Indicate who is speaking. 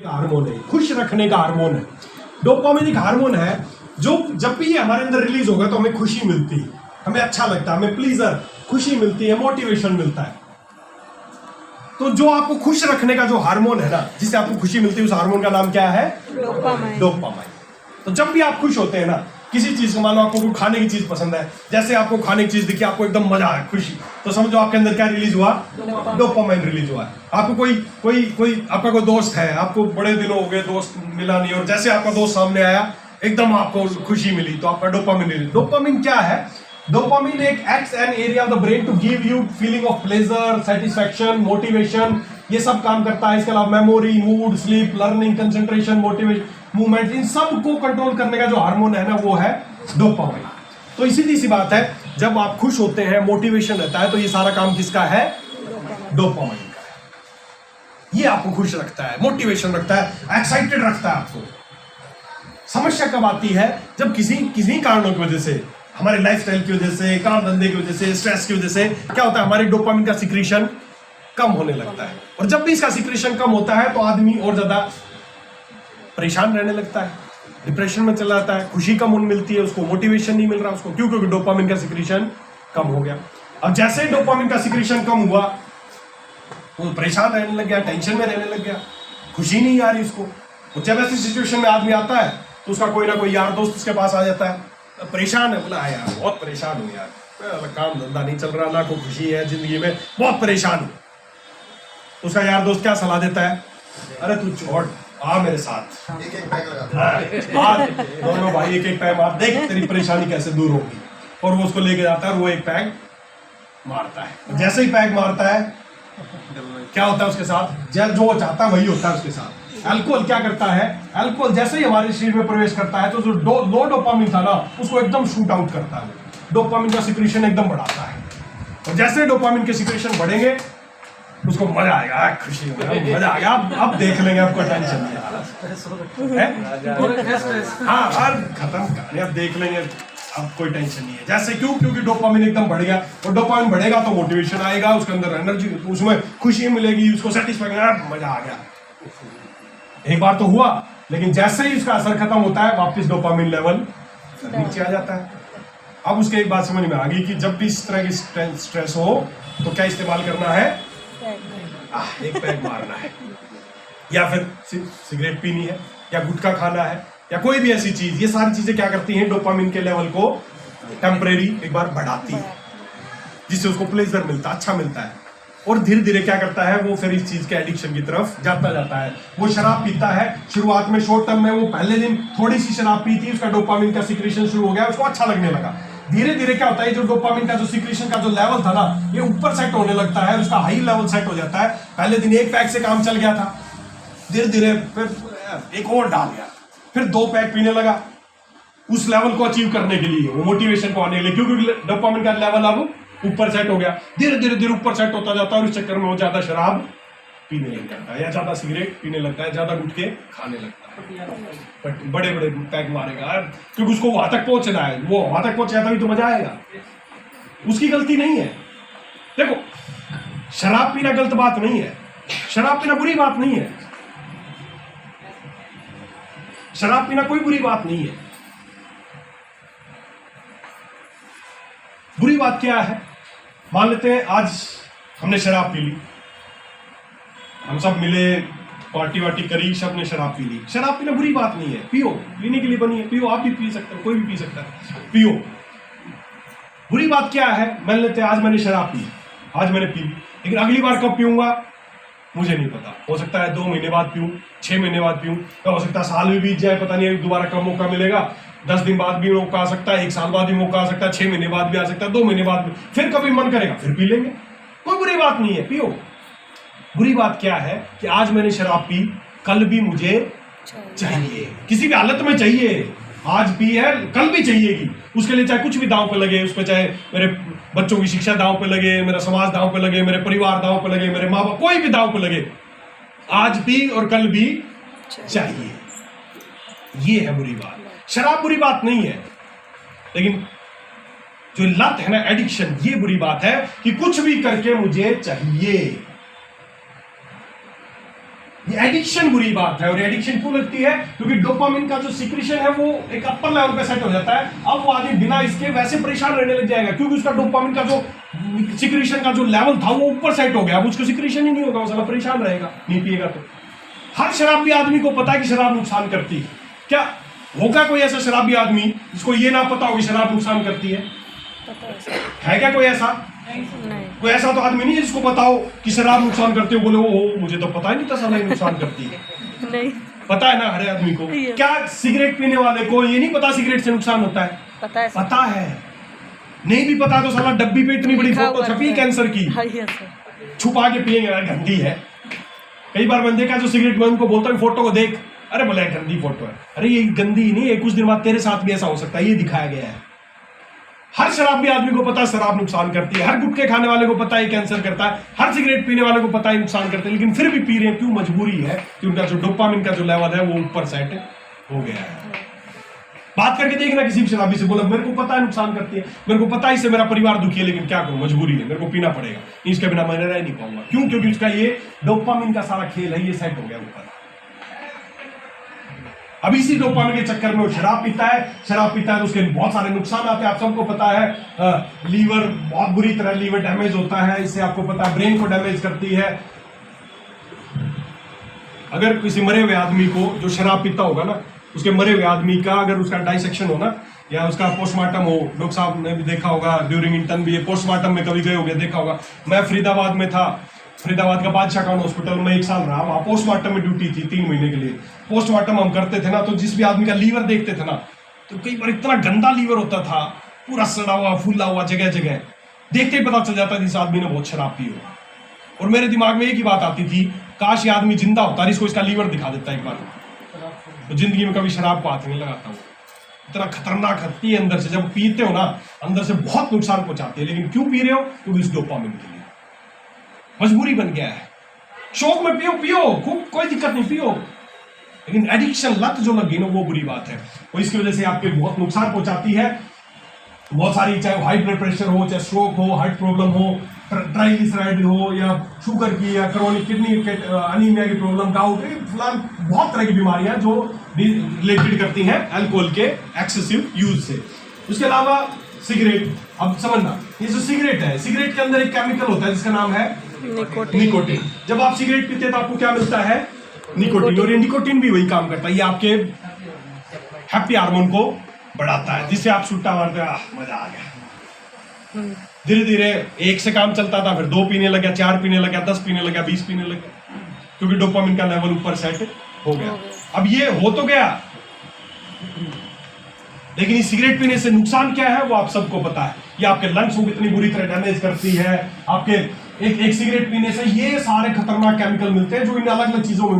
Speaker 1: Hormone है, खुश रखने का हार्मोन है। डोपामिन एक हार्मोन है जो जब भी ये हमारे अंदर रिलीज होगा तो हमें खुशी मिलती है, हमें अच्छा लगता है, हमें प्लीजर, खुशी मिलती है, मोटिवेशन मिलता है। तो जो आपको खुश रखने का जो हार्मोन है ना, जिससे आपको खुशी मिलती है, उस हार्मोन का नाम क्या है?
Speaker 2: डोपामाइन।
Speaker 1: डोपामाइन। तो जब भी आप खुश होते हैं ना किसी चीज को, मान लो आपको कोई खाने की चीज पसंद है, जैसे आपको खाने की चीज दिखी, आपको एकदम मजा आया, खुशी, तो समझो आपके अंदर क्या रिलीज हुआ? डोपामाइन रिलीज हुआ है। आपको कोई आपका कोई दोस्त है, आपको बड़े दिनों हो गए दोस्त मिला नहीं, और जैसे आपका दोस्त सामने आया एकदम आपको खुशी मिली, तो आपका डोपामिन रिलीज। डोपामिन क्या है? डोपामिन एक acts an area of the brain to give you feeling of pleasure, satisfaction, motivation, ये सब काम करता है। इसके अलावा memory, mood, sleep, learning, concentration, motivation, movement, इन सब को कंट्रोल करने का जो हार्मोन है ना, वो है डोपामाइन। तो इसीलिए सी बात है, जब आप खुश होते हैं, मोटिवेशन रहता है, तो ये सारा काम किसका है? डोपामाइन का है। ये आपको खुश रखता है, मोटिवेशन रखता है, एक्साइटेड रखता है आपको। समस्या कब आती है? जब किसी कारणों की वजह से, हमारे लाइफस्टाइल की वजह से, काम धंधे की वजह से, स्ट्रेस की वजह से क्या होता है, हमारे डोपामिन का सिक्रीशन कम होने लगता है। और जब भी इसका सिक्रीशन कम होता है तो आदमी और ज्यादा परेशान रहने लगता है, डिप्रेशन में चला जाता है, खुशी कम मिलती है उसको, मोटिवेशन नहीं मिल रहा उसको। क्यों? क्योंकि डोपामिन का सिक्रीशन कम हो गया। अब जैसे ही डोपामिन का सिक्रीशन कम हुआ, वो परेशान रहने लग गया, टेंशन में रहने लग गया, खुशी नहीं आ रही उसको। और जब ऐसी सिचुएशन में आदमी आता है तो उसका कोई ना कोई यार दोस्त उसके पास आ जाता है, परेशान है, बोला यार बहुत परेशान हूँ यार, काम धंधा नहीं चल रहा, ना कोई खुशी है जिंदगी में, बहुत परेशान हूँ। उसका यार दोस्त क्या सलाह देता है? अरे तू छोड़, आ मेरे साथ,
Speaker 3: एक एक पैक लगा
Speaker 1: दोनों भाई एक एक पैक मार, देख तेरी परेशानी कैसे दूर होगी। और वो उसको लेके जाता है और वो एक पैक मारता है। जैसे ही पैक मारता है क्या होता है उसके साथ? जो वो चाहता है वही होता है उसके साथ। अल्कोहल क्या करता है? अल्कोहल जैसे ही हमारे शरीर में प्रवेश करता है तो जो लो डोपामिन था ना, उसको एकदम शूट आउट करता है, डोपामिन का सिक्रीशन एकदम बढ़ाता है। और जैसे डोपामिन के सिक्रीशन बढ़ेंगे उसको मजा आएगा, खुशी होगा, मजा आएगा, अब देख लेंगे, आपको टेंशन नहीं है। हाँ, खत्म कहानी, अब देख लेंगे, अब कोई टेंशन नहीं है। जैसे क्योंकि डोपामिन एकदम बढ़ गया, और डोपामिन बढ़ेगा तो मोटिवेशन आएगा, उसके अंदर एनर्जी, उसमें खुशी मिलेगी, उसको सेटिस्फैक्शन, मजा आ गया। एक बार तो हुआ, लेकिन जैसे ही उसका असर खत्म होता है वापस डोपामिन लेवल नीचे आ जाता है। अब उसके एक बात समझ में आ गई कि जब भी इस तरह की स्ट्रेस हो तो क्या इस्तेमाल करना है? एक पैक मारना है, या फिर सिगरेट पीनी है, या गुटखा खाना है, या कोई भी ऐसी चीज। ये सारी चीजें क्या करती हैं? डोपामिन के लेवल को टेम्परेरी एक बार बढ़ाती है, जिससे उसको प्लेजर मिलता है, अच्छा मिलता है। और धीरे धीरे क्या करता है, वो फिर इस चीज के एडिक्शन की तरफ जाता है। वो शराब पीता है, शुरुआत में शॉर्ट टर्म में वो पहले दिन थोड़ी सी शराब पी थी, उसका डोपामिन का सिक्रीशन शुरू हो गया, उसको अच्छा लगने लगा। धीरे धीरे क्या होता है, जो डोपामिन का जो सिक्रीशन का जो लेवल था ना, ये ऊपर सेट होने लगता है, उसका हाई लेवल सेट हो जाता है। पहले दिन एक पैक से काम चल गया था, धीरे धीरे फिर एक और डाल गया, फिर 2 पैक पीने लगा, उस लेवल को अचीव करने के लिए, वो मोटिवेशन को आने के लिए, क्योंकि डोपामिन का लेवल अब ऊपर सेट हो गया। धीरे धीरे ऊपर सेट होता जाता है, और इस चक्कर में वो ज्यादा शराब पीने लग जाता है, या ज्यादा सिगरेट पीने लगता है, ज्यादा गुटखे खाने लगता है, बड़े बड़े पैक मारेगा, क्योंकि उसको वहां तक पहुंचना है। वो वहां तक पहुंच जाता भी तो मजा आएगा, उसकी गलती नहीं है। देखो, शराब पीना गलत बात नहीं है, शराब पीना बुरी बात नहीं है, शराब पीना कोई बुरी बात नहीं है। बुरी बात क्या है? मान लेते हैं आज हमने शराब पी ली, हम सब मिले, पार्टी वार्टी करी, सब ने शराब पी ली। शराब पीना बुरी बात नहीं है, पियो, पीने के लिए बनी है, पियो, आप भी पी सकते हो, कोई भी पी सकता है, पियो। बुरी बात क्या है? मान लेते हैं आज मैंने शराब पी, आज मैंने पी, लेकिन अगली बार कब पीऊंगा मुझे नहीं पता। हो सकता है 2 महीने बाद पीऊं, 6 महीने बाद पीऊं, तो हो सकता है साल भी बीत जाए, पता नहीं दोबारा कब मौका मिलेगा। 10 दिन बाद भी मौका आ सकता है, 1 साल बाद भी मौका आ सकता है, 6 महीने बाद भी आ सकता है, 2 महीने बाद भी, फिर कभी मन करेगा फिर पी लेंगे, कोई बुरी बात नहीं है, पियो। बुरी बात क्या है कि आज मैंने शराब पी, कल भी मुझे चाहिए, किसी भी हालत में चाहिए। आज पी है, कल भी चाहिएगी, उसके लिए चाहे कुछ भी दांव पे लगे, उस पर चाहे मेरे बच्चों की शिक्षा दांव पे लगे, मेरा समाज दांव पे लगे, मेरे परिवार दांव पे लगे, मेरे माँ बाप, कोई भी दांव पे लगे, आज भी और कल भी चाहिए। ये है बुरी बात। शराब बुरी बात नहीं है, लेकिन जो लत है ना, एडिक्शन, ये बुरी बात है कि कुछ भी करके मुझे चाहिए। ये एडिक्शन बुरी बात है। और एडिक्शन क्यों लगती है? क्योंकि डोपामिन का जो सिक्रीशन है वो एक अपर लेवल पे सेट हो जाता है। अब वो आदमी बिना इसके वैसे परेशान रहने लग जाएगा, क्योंकि उसका डोपामिन का जो सिक्रीशन का जो लेवल था वो ऊपर सेट हो गया। अब उसको सिक्रीशन ही नहीं होगा, वो साला परेशान रहेगा नहीं पिएगा तो। हर शराबी आदमी को पता है कि शराब नुकसान करती है। क्या होगा कोई ऐसा शराबी आदमी जिसको ये ना पता हो कि शराब नुकसान करती है? है क्या कोई ऐसा?
Speaker 2: नहीं।
Speaker 1: कोई ऐसा तो आदमी नहीं है जिसको पता हो कि शराब नुकसान करती हो, बोले ओ मुझे तो पता ही नहीं था शराब नुकसान करती है।
Speaker 2: नहीं
Speaker 1: पता है ना हर आदमी को। क्या सिगरेट पीने वाले को ये नहीं पता सिगरेट से नुकसान होता है?
Speaker 2: पता है।
Speaker 1: पता है। नहीं भी पता तो साला डब्बी पे इतनी बड़ी
Speaker 2: लिखा
Speaker 1: फोटो
Speaker 2: हुआ
Speaker 1: छपी
Speaker 2: है।
Speaker 1: कैंसर की,
Speaker 2: हाँ, yes, sir।
Speaker 1: छुपा के पिएंगे यार, गंदी है। कई बार मैंने देखा जो सिगरेट में उनको बोलता है फोटो को देख, अरे बोले गंदी फोटो है। अरे ये गंदी नहीं है, कुछ दिन बाद तेरे साथ भी ऐसा हो सकता है, ये दिखाया गया है। हर शराबी आदमी को पता है शराब नुकसान करती है, हर गुटखे खाने वाले को पता है कैंसर करता है, हर सिगरेट पीने वाले को पता है नुकसान करते हैं, लेकिन फिर भी पी रहे हैं। क्यों? मजबूरी है कि उनका जो डोपामिन का जो लेवल है वो ऊपर सेट हो गया है। बात करके देखना किसी भी शराबी से, बोला मेरे को पता है नुकसान करती है, मेरे को पता है इससे मेरा परिवार दुखी है, लेकिन क्या करूं, मजबूरी है, मेरे को पीना पड़ेगा, इसके बिना मैं रह नहीं पाऊंगा। क्यों? क्योंकि उसका ये डोपामिन का सारा खेल है, ये सेट हो गया ऊपर। अब इसी डोपामिन के चक्कर में वो शराब पीता है तो उसके बहुत सारे नुकसान आते हैं। आप सबको पता है लीवर बहुत बुरी तरह लीवर डैमेज होता है, इससे आपको पता है ब्रेन को डैमेज करती है। अगर किसी मरे हुए आदमी को जो शराब पीता होगा ना, उसके मरे हुए आदमी का अगर उसका डाइसेक्शन हो ना, या उसका पोस्टमार्टम हो, डॉक्टर साहब ने भी देखा होगा ड्यूरिंग इंटर्न भी, पोस्टमार्टम में कभी गए होंगे, देखा होगा। मैं फरीदाबाद में था, फरीदाबाद का बादशाह खान हॉस्पिटल में 1 साल रहा, वहाँ पोस्टमार्टम में ड्यूटी थी 3 महीने के लिए। पोस्टमार्टम हम करते थे ना, तो जिस भी आदमी का लीवर देखते थे ना, तो कई बार इतना गंदा लीवर होता था, पूरा सड़ा हुआ फूला हुआ जगह जगह, देखते ही पता चल जाता था इस आदमी ने बहुत शराब पी हो। और मेरे दिमाग में एक ही बात आती थी, काश ये आदमी जिंदा होता, इसको इसका लीवर दिखा देता एक बार, तो जिंदगी में कभी शराब को हाथ नहीं लगाता हूँ। इतना खतरनाक हत्ती है अंदर से, जब पीते हो ना अंदर से बहुत नुकसान पहुंचाती है। लेकिन क्यों पी रहे हो? क्योंकि इस डोपामिन के लिए मजबूरी बन गया है। शौक में पियो खूब, कोई दिक्कत नहीं, पियो, लेकिन एडिक्शन लत जो लगी ना वो बुरी बात है। और इसकी वजह से आपके बहुत नुकसान पहुंचाती है, बहुत सारी, चाहे हाई ब्लड प्रेशर हो, चाहे स्ट्रोक हो, हार्ट प्रॉब्लम हो, ट्राइग्लिसराइड हो, या शुगर की, या क्रोनिक किडनी अनीमिया की प्रॉब्लम, गाउट, फिलहाल बहुत तरह की बीमारियां जो रिलेटेड करती हैं अल्कोहल के एक्सेसिव यूज से। उसके अलावा सिगरेट, अब समझना, ये जो सिगरेट है, सिगरेट के अंदर एक केमिकल होता है जिसका नाम है निकोटिन। जब आप सिगरेट पीते हैं तो आपको क्या मिलता है? निकोटिन। और ये निकोटिन भी वही काम करता है, ये आपके हैप्पी हार्मोन को बढ़ाता है, जिससे आप सुट्टा मारते हैं, मजा आ गया। धीरे धीरे 1 से काम चलता था, फिर 2 पीने लगा, 4 पीने लगा, 10 पीने लगा, 20 पीने लगा, क्योंकि डोपामिन का लेवल ऊपर सेट हो गया। अब ये हो तो गया, लेकिन इस सिगरेट पीने से नुकसान क्या है वो आप सबको पता है। ये आपके लंग्स को कितनी बुरी तरह डैमेज करती है। आपके एक सिगरेट पीने से ये सारे खतरनाक केमिकल मिलते हैं जो इन अलग अलग चीजों में